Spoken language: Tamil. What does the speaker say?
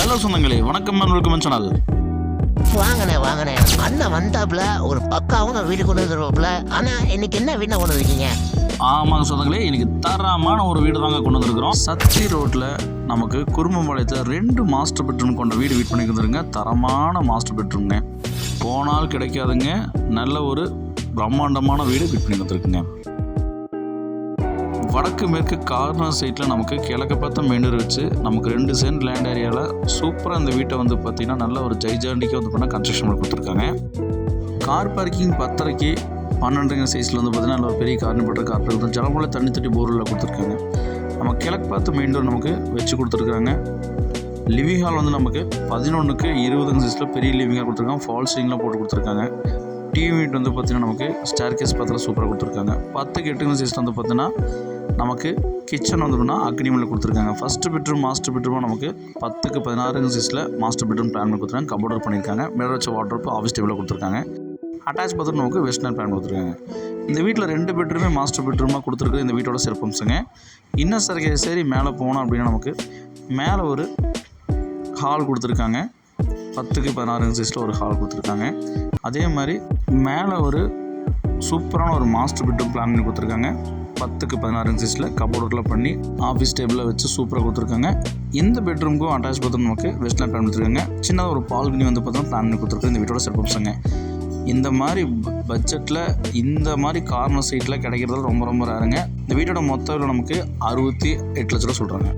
ஹலோ சொந்தங்களே, வணக்கம் அண்ட் வெல்கம் சேனல். வாங்கண்ணே அண்ணன் வந்தாப்புல ஒரு பக்காவும் வீடு கொண்டு வந்துருவாப்புல. ஆனா இன்னைக்கு என்ன வீடு கொண்டு வந்திருக்கீங்க? ஆமாங்க சொந்தங்களே, இன்னைக்கு தரமான ஒரு வீடு தாங்க கொண்டு வந்திருக்கிறோம். சக்தி ரோட்டில் நமக்கு குறும்பம்பாளையத்தில் 2 மாஸ்டர் பெட்ரூம் கொண்ட வீடு வீட் பண்ணி வந்துருங்க. தரமான மாஸ்டர் பெட்ரூம்ங்க, போனால் கிடைக்காதுங்க. நல்ல ஒரு பிரம்மாண்டமான வீடு வீட் பண்ணி வந்துருக்குங்க. வடக்கு மேற்கு கார்னர் சைட்டில் நமக்கு கிழக்க பார்த்த மெயின் ரோடு வச்சு நமக்கு 2 சென்ட் லேண்ட் ஏரியாவில் சூப்பராக இந்த வீட்டை வந்து பார்த்திங்கன்னா நல்ல ஒரு ஜைஜாண்டிக்காக வந்து பண்ணால் கன்ஸ்ட்ரக்ஷன் பண்ணி கொடுத்துருக்காங்க. கார் பார்க்கிங் 10:30க்கு 12 சைஸில் வந்து பார்த்திங்கன்னா நல்ல ஒரு பெரிய கார்னர் கார் பார்க்கிங் ஜலமுள்ள தண்ணி தட்டி போரில் கொடுத்துருக்காங்க. நம்ம கிழக்கு பார்த்து மெயின் ரோடு நமக்கு வச்சு கொடுத்துருக்காங்க. லிவிங் ஹால் வந்து நமக்கு 11க்கு 20 சைஸில் பெரிய லிவிங் ஹால் கொடுத்துருக்காங்க. ஃபால் சீலிங்லாம் போட்டு கொடுத்துருக்காங்க. டிவி யூனிட் வந்து பார்த்திங்கன்னா நமக்கு ஸ்டேர் கேஸ் பார்த்தாலும் சூப்பராக கொடுத்துருக்காங்க. 10க்கு 8 சைஸில் வந்து பார்த்திங்கன்னா நமக்கு கிச்சன் வந்துட்டுனா அக்னிமில் கொடுத்துருக்காங்க. ஃபஸ்ட்டு பெட்ரூம் மாஸ்டர் பெட்ரூமாக நமக்கு 10க்கு 16 சைஸில் மாஸ்டர் பெட்ரூம் பிளான் பண்ணி கொடுத்துருக்காங்க. கபோர்டர் பண்ணியிருக்காங்க. மிரர் வச்ச வார்ட்ரோப் ஆஃபீஸ் டேபிளில் கொடுத்துருக்காங்க. அட்டாச் பாத்ரூம் நமக்கு வெஸ்டர்ன் பிளான் கொடுத்துருக்காங்க. இந்த வீட்டில் 2 பெட்ரூமே மாஸ்டர் பெட்ரூமாக கொடுத்துருக்கு. இந்த வீட்டோட சிறப்பம்சங்க இன்னும் சரி மேலே போனோம் அப்படின்னா நமக்கு மேலே ஒரு ஹால் கொடுத்துருக்காங்க. 10க்கு 16 சைஸில் ஒரு ஹால் கொடுத்துருக்காங்க. அதே மாதிரி மேலே ஒரு சூப்பரான ஒரு மாஸ்டர் பெட்ரூம் பிளான் பண்ணி கொடுத்துருக்காங்க. 10க்கு 16 சைஸில் கபோர்டில் பண்ணி ஆஃபீஸ் டேபிளில் வச்சு சூப்பராக கொடுத்துருக்காங்க. இந்த பெட்ரூமுக்கும் அட்டாச் பாத்ரூம் நமக்கு வெஸ்டர்ன் பிளான் கொடுத்துருக்காங்க. சின்னதாக ஒரு பால்கனி வந்து பார்த்தோம்னா பிளான் பண்ணி கொடுத்துருக்காங்க. இந்த வீட்டோட சிறப்பம்சங்க இந்த மாதிரி பட்ஜெட்டில் இந்த மாதிரி கார்னர் சைட்டில் கிடைக்கிறது ரொம்ப ரேருங்க. இந்த வீட்டோட மொத்த விலை நமக்கு 68 லட்ச ரூபா சொல்கிறாங்க.